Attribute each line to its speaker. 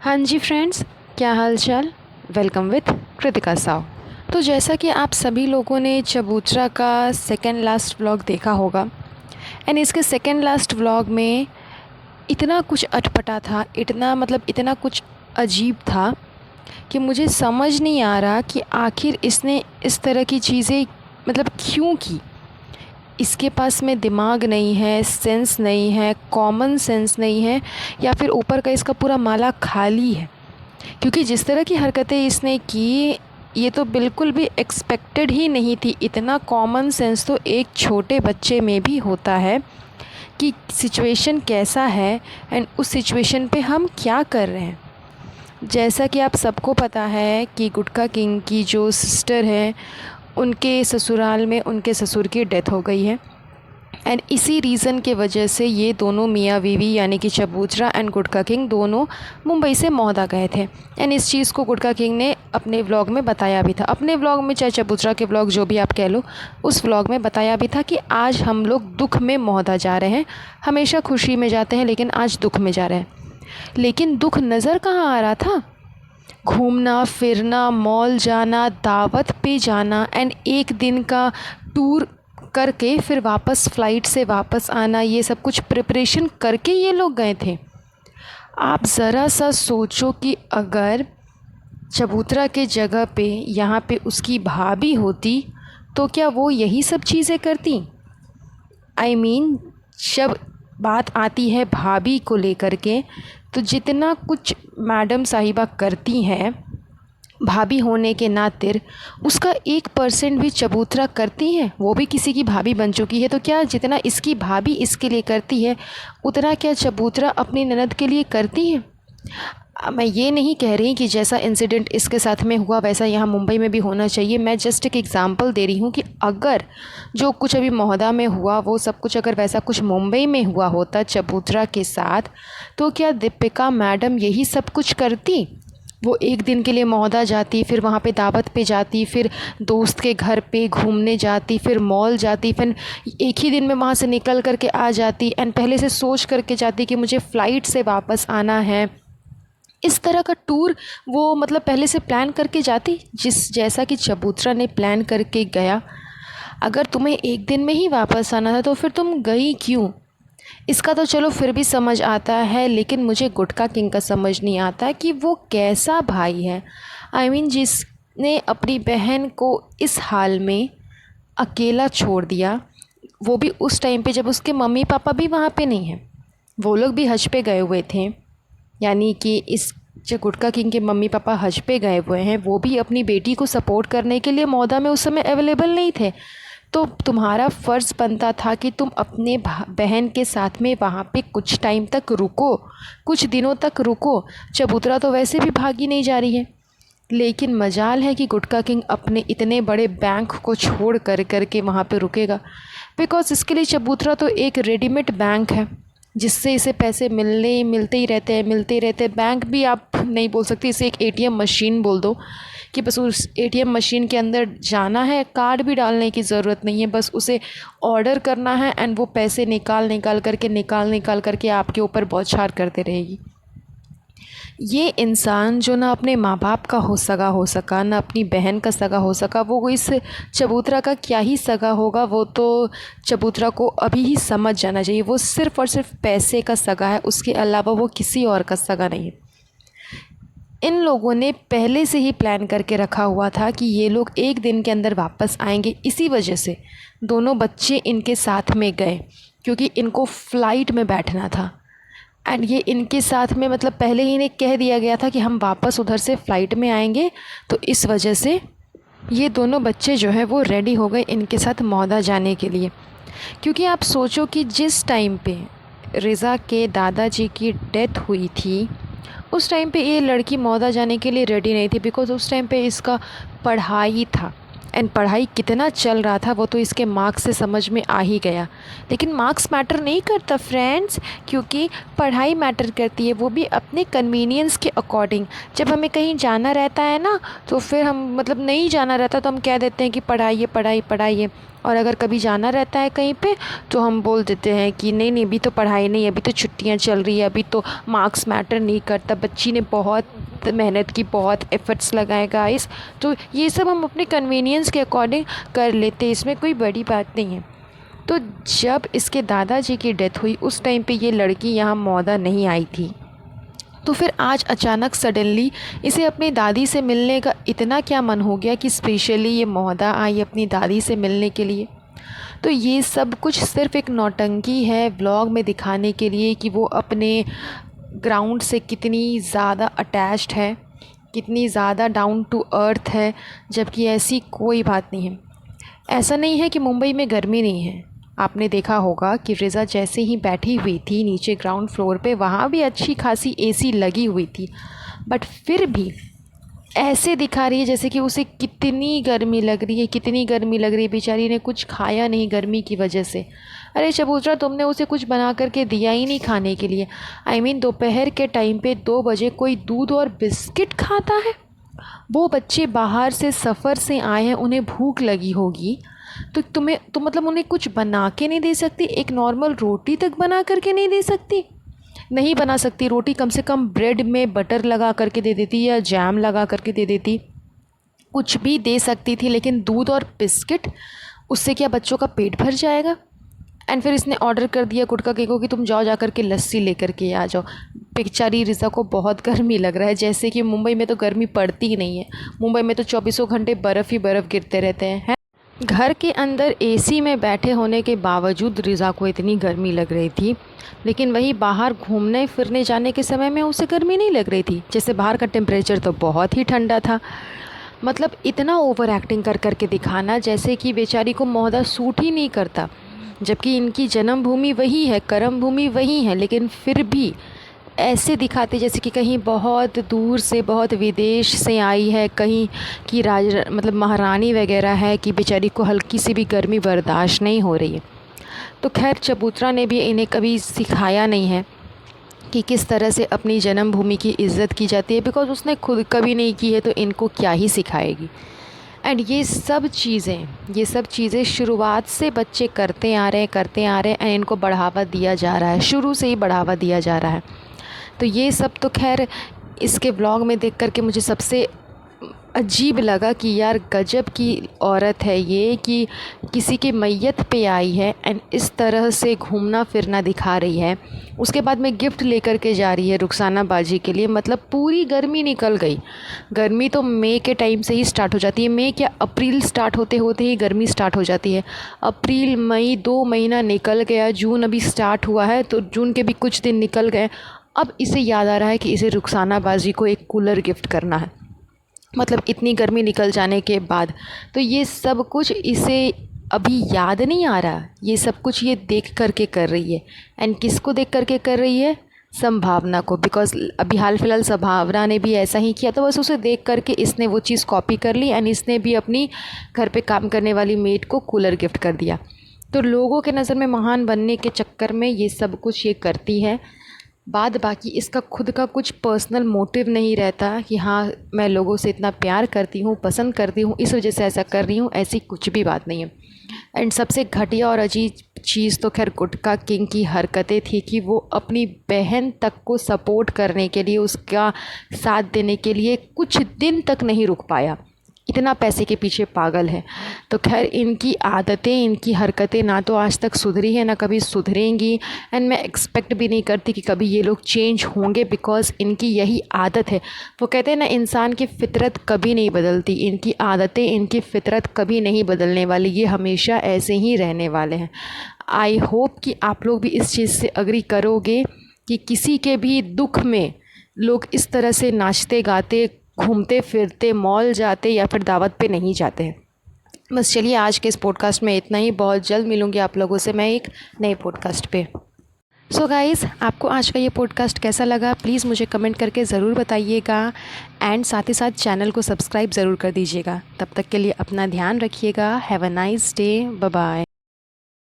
Speaker 1: हाँ जी फ्रेंड्स, क्या हाल चाल। Welcome with Kritika Sao. तो जैसा कि आप सभी लोगों ने चबूतरा का सेकेंड लास्ट व्लॉग देखा होगा एंड इसके सेकेंड लास्ट व्लॉग में इतना कुछ अटपटा था, इतना कुछ अजीब था कि मुझे समझ नहीं आ रहा कि आखिर इसने इस तरह की चीज़ें क्यों की। इसके पास में दिमाग नहीं है, सेंस नहीं है, कॉमन सेंस नहीं है, या फिर ऊपर का इसका पूरा माला खाली है। क्योंकि जिस तरह की हरकतें इसने की, ये तो बिल्कुल भी एक्सपेक्टेड ही नहीं थी। इतना कॉमन सेंस तो एक छोटे बच्चे में भी होता है कि सिचुएशन कैसा है एंड उस सिचुएशन पे हम क्या कर रहे हैं। जैसा कि आप सबको पता है कि गुटखा किंग की जो सिस्टर है, उनके ससुराल में उनके ससुर की डेथ हो गई है एंड इसी रीज़न के वजह से ये दोनों मियाँ बीवी यानी कि चबूतरा एंड गुटखा किंग दोनों मुंबई से मौदा गए थे। एंड इस चीज़ को गुटखा किंग ने अपने व्लॉग में बताया भी था। अपने व्लॉग में, चाहे चबूतरा के व्लॉग जो भी आप कह लो, उस व्लॉग में बताया भी था कि आज हम लोग दुख में मौदा जा रहे हैं। हमेशा खुशी में जाते हैं लेकिन आज दुख में जा रहे हैं। लेकिन दुख नज़र कहाँ आ रहा था? घूमना फिरना, मॉल जाना, दावत पे जाना एंड एक दिन का टूर करके फिर वापस फ़्लाइट से वापस आना, ये सब कुछ प्रिपरेशन करके ये लोग गए थे। आप ज़रा सा सोचो कि अगर चबूतरा के जगह पे यहाँ पे उसकी भाभी होती तो क्या वो यही सब चीज़ें करती? आई मीन, जब बात आती है भाभी को लेकर के, तो जितना कुछ मैडम साहिबा करती हैं भाभी होने के नाते, उसका 1% भी चबूतरा करती हैं। वो भी किसी की भाभी बन चुकी है, तो क्या जितना इसकी भाभी इसके लिए करती है उतना क्या चबूतरा अपनी ननद के लिए करती है? मैं ये नहीं कह रही कि जैसा इंसिडेंट इसके साथ में हुआ वैसा यहाँ मुंबई में भी होना चाहिए। मैं जस्ट एक एग्ज़ाम्पल दे रही हूँ कि अगर जो कुछ अभी महोदा में हुआ वो सब कुछ अगर वैसा कुछ मुंबई में हुआ होता चबूतरा के साथ, तो क्या दीपिका मैडम यही सब कुछ करती? वो एक दिन के लिए महोदा जाती, फिर वहाँ पे दावत पे जाती, फिर दोस्त के घर पे घूमने जाती, फिर मॉल जाती, फिर एक ही दिन में वहाँ से निकल करके आ जाती एंड पहले से सोच करके जाती कि मुझे फ़्लाइट से वापस आना है। इस तरह का टूर वो पहले से प्लान करके जाती, जैसा कि चबूतरा ने प्लान करके गया। अगर तुम्हें एक दिन में ही वापस आना था तो फिर तुम गई क्यों? इसका तो चलो फिर भी समझ आता है, लेकिन मुझे गुटखा किंग का समझ नहीं आता कि वो कैसा भाई है। आई मीन, जिसने अपनी बहन को इस हाल में अकेला छोड़ दिया, वो भी उस टाइम पे जब उसके मम्मी पापा भी वहाँ पे नहीं हैं। वो लोग भी हज पे गए हुए थे, यानी कि इस जो गुटखा किंग के मम्मी पापा हज पे गए हुए हैं, वो भी अपनी बेटी को सपोर्ट करने के लिए मौदा में उस समय अवेलेबल नहीं थे। तो तुम्हारा फ़र्ज़ बनता था कि तुम अपने बहन के साथ में वहाँ पे कुछ टाइम तक रुको, कुछ दिनों तक रुको। चबूतरा तो वैसे भी भागी नहीं जा रही है। लेकिन मजाल है कि गुटखा किंग अपने इतने बड़े बैंक को छोड़ कर के वहाँ पे रुकेगा, बिकॉज़ इसके लिए चबूतरा तो एक रेडीमेड बैंक है जिससे इसे पैसे मिलते ही रहते हैं। बैंक भी आप नहीं बोल सकते, इसे एक एटीएम मशीन बोल दो कि बस उस एटीएम मशीन के अंदर जाना है, कार्ड भी डालने की ज़रूरत नहीं है, बस उसे ऑर्डर करना है एंड वो पैसे निकाल करके आपके ऊपर बौछार करते रहेगी। ये इंसान जो ना अपने माँ बाप का हो सका, ना अपनी बहन का सगा हो सका, वो इस चबूतरा का क्या ही सगा होगा। वो तो चबूतरा को अभी ही समझ जाना चाहिए, वो सिर्फ़ और सिर्फ पैसे का सगा है, उसके अलावा वो किसी और का सगा नहीं है। इन लोगों ने पहले से ही प्लान करके रखा हुआ था कि ये लोग एक दिन के अंदर वापस आएंगे। इसी वजह से दोनों बच्चे इनके साथ में गए, क्योंकि इनको फ़्लाइट में बैठना था एंड ये इनके साथ में पहले ही इन्हें कह दिया गया था कि हम वापस उधर से फ़्लाइट में आएंगे। तो इस वजह से ये दोनों बच्चे जो है वो रेडी हो गए इनके साथ मौदा जाने के लिए। क्योंकि आप सोचो कि जिस टाइम पे रिज़ा के दादाजी की डेथ हुई थी, उस टाइम पे ये लड़की मौदा जाने के लिए रेडी नहीं थी, बिकॉज़ उस टाइम पे इसका पढ़ाई था एंड पढ़ाई कितना चल रहा था वो तो इसके मार्क्स से समझ में आ ही गया। लेकिन मार्क्स मैटर नहीं करता फ्रेंड्स, क्योंकि पढ़ाई मैटर करती है, वो भी अपने कन्वीनियंस के अकॉर्डिंग। जब हमें कहीं जाना रहता है ना, तो फिर हम नहीं जाना रहता तो हम कह देते हैं कि पढ़ाइए। और अगर कभी जाना रहता है कहीं पे तो हम बोल देते हैं कि नहीं नहीं अभी तो पढ़ाई नहीं, अभी तो छुट्टियां चल रही है, अभी तो मार्क्स मैटर नहीं करता, बच्ची ने बहुत मेहनत की, बहुत एफ़र्ट्स लगाए गाइस। तो ये सब हम अपने कन्वीनियंस के अकॉर्डिंग कर लेते हैं, इसमें कोई बड़ी बात नहीं है। तो जब इसके दादाजी की डेथ हुई उस टाइम पे ये लड़की यहाँ मौदा नहीं आई थी। तो फिर आज अचानक सडनली इसे अपनी दादी से मिलने का इतना क्या मन हो गया कि स्पेशली ये मौदा आई अपनी दादी से मिलने के लिए। तो ये सब कुछ सिर्फ़ एक नौटंकी है व्लॉग में दिखाने के लिए कि वो अपने ग्राउंड से कितनी ज़्यादा अटैच्ड है, कितनी ज़्यादा डाउन टू अर्थ है, जबकि ऐसी कोई बात नहीं है। ऐसा नहीं है कि मुंबई में गर्मी नहीं है। आपने देखा होगा कि रिज़ा जैसे ही बैठी हुई थी नीचे ग्राउंड फ्लोर पे, वहाँ भी अच्छी खासी एसी लगी हुई थी, बट फिर भी ऐसे दिखा रही है जैसे कि उसे कितनी गर्मी लग रही है, कितनी गर्मी लग रही है। बेचारी ने कुछ खाया नहीं गर्मी की वजह से। अरे चबूतरा, तुमने उसे कुछ बना करके दिया ही नहीं खाने के लिए। आई मीन दोपहर के टाइम पे 2 बजे कोई दूध और बिस्किट खाता है? वो बच्चे बाहर से सफ़र से आए हैं, उन्हें भूख लगी होगी, तो तुम्हें तो मतलब उन्हें कुछ बना के नहीं दे सकती? एक नॉर्मल रोटी तक बना करके नहीं दे सकती? नहीं बना सकती रोटी, कम से कम ब्रेड में बटर लगा करके दे देती या जैम लगा करके दे देती, कुछ भी दे सकती थी। लेकिन दूध और बिस्किट, उससे क्या बच्चों का पेट भर जाएगा? एंड फिर इसने ऑर्डर कर दिया गुटका के को कि तुम जाओ जा कर के लस्सी लेकर के आ जाओ। बेचारी रिज़ा को बहुत गर्मी लग रहा है, जैसे कि मुंबई में तो गर्मी पड़ती ही नहीं है। मुंबई में तो 24 घंटे बर्फ़ ही बर्फ़ गिरते रहते हैं। घर के अंदर एसी में बैठे होने के बावजूद रिज़ा को इतनी गर्मी लग रही थी, लेकिन वही बाहर घूमने फिरने जाने के समय में उसे गर्मी नहीं लग रही थी। जैसे बाहर का टेम्परेचर तो बहुत ही ठंडा था। मतलब इतना ओवर एक्टिंग कर कर के दिखाना जैसे कि बेचारी को मौदा सूट ही नहीं करता, जबकि इनकी जन्मभूमि वही है, कर्म भूमि वही है, लेकिन फिर भी ऐसे दिखाते जैसे कि कहीं बहुत दूर से, बहुत विदेश से आई है, कहीं की मतलब महारानी वगैरह है, कि बेचारी को हल्की सी भी गर्मी बर्दाश्त नहीं हो रही है। तो खैर चबूतरा ने भी इन्हें कभी सिखाया नहीं है कि किस तरह से अपनी जन्मभूमि की इज़्ज़त की जाती है, बिकॉज़ उसने खुद कभी नहीं की है, तो इनको क्या ही सिखाएगी। एंड ये सब चीज़ें शुरुआत से बच्चे करते आ रहे हैं एंड इनको बढ़ावा दिया जा रहा है, शुरू से ही बढ़ावा दिया जा रहा है। तो ये सब तो खैर इसके व्लॉग में देख कर के मुझे सबसे अजीब लगा कि यार गजब की औरत है ये, कि किसी के मैयत पे आई है एंड इस तरह से घूमना फिरना दिखा रही है। उसके बाद में गिफ्ट लेकर के जा रही है रुखसाना बाजी के लिए। मतलब पूरी गर्मी निकल गई। गर्मी तो मई के टाइम से ही स्टार्ट हो जाती है। मई क्या, अप्रैल स्टार्ट होते होते ही गर्मी स्टार्ट हो जाती है। अप्रैल मई 2 महीना निकल गया, जून अभी स्टार्ट हुआ है, तो जून के भी कुछ दिन निकल गए। अब इसे याद आ रहा है कि इसे रुखसाना बाजी को एक कूलर गिफ्ट करना है। मतलब इतनी गर्मी निकल जाने के बाद, तो ये सब कुछ इसे अभी याद नहीं आ रहा। ये सब कुछ ये देख करके कर रही है। एंड किसको देख करके कर रही है? संभावना को। बिकॉज़ अभी हाल फिलहाल संभावना ने भी ऐसा ही किया, तो बस उसे देख करके इसने वो चीज़ कॉपी कर ली एंड इसने भी अपनी घर पे काम करने वाली मेड को कूलर गिफ्ट कर दिया। तो लोगों के नज़र में महान बनने के चक्कर में ये सब कुछ ये करती है। बाद बाकी इसका खुद का कुछ पर्सनल मोटिव नहीं रहता कि हाँ मैं लोगों से इतना प्यार करती हूँ, पसंद करती हूँ, इस वजह से ऐसा कर रही हूँ, ऐसी कुछ भी बात नहीं है। एंड सबसे घटिया और अजीब चीज़ तो खैर गुटका किंग की हरकतें थी कि वो अपनी बहन तक को सपोर्ट करने के लिए, उसका साथ देने के लिए कुछ दिन तक नहीं रुक पाया। इतना पैसे के पीछे पागल है। तो खैर इनकी आदतें, इनकी हरकतें ना तो आज तक सुधरी है, ना कभी सुधरेंगी। एंड मैं एक्सपेक्ट भी नहीं करती कि कभी ये लोग चेंज होंगे, बिकॉज़ इनकी यही आदत है। वो कहते हैं ना, इंसान की फ़ितरत कभी नहीं बदलती। इनकी आदतें, इनकी फ़ितरत कभी नहीं बदलने वाली, ये हमेशा ऐसे ही रहने वाले हैं। आई होप कि आप लोग भी इस चीज़ से अग्री करोगे कि किसी के भी दुख में लोग इस तरह से नाचते गाते, घूमते फिरते, मॉल जाते या फिर दावत पे नहीं जाते हैं। बस चलिए, आज के इस पॉडकास्ट में इतना ही। बहुत जल्द मिलूँगी आप लोगों से मैं एक नए पॉडकास्ट पे। सो गाइज़, आपको आज का ये पॉडकास्ट कैसा लगा प्लीज़ मुझे कमेंट करके ज़रूर बताइएगा। एंड साथ ही साथ चैनल को सब्सक्राइब ज़रूर कर दीजिएगा। तब तक के लिए अपना ध्यान रखिएगा। Have a nice day. Bye bye.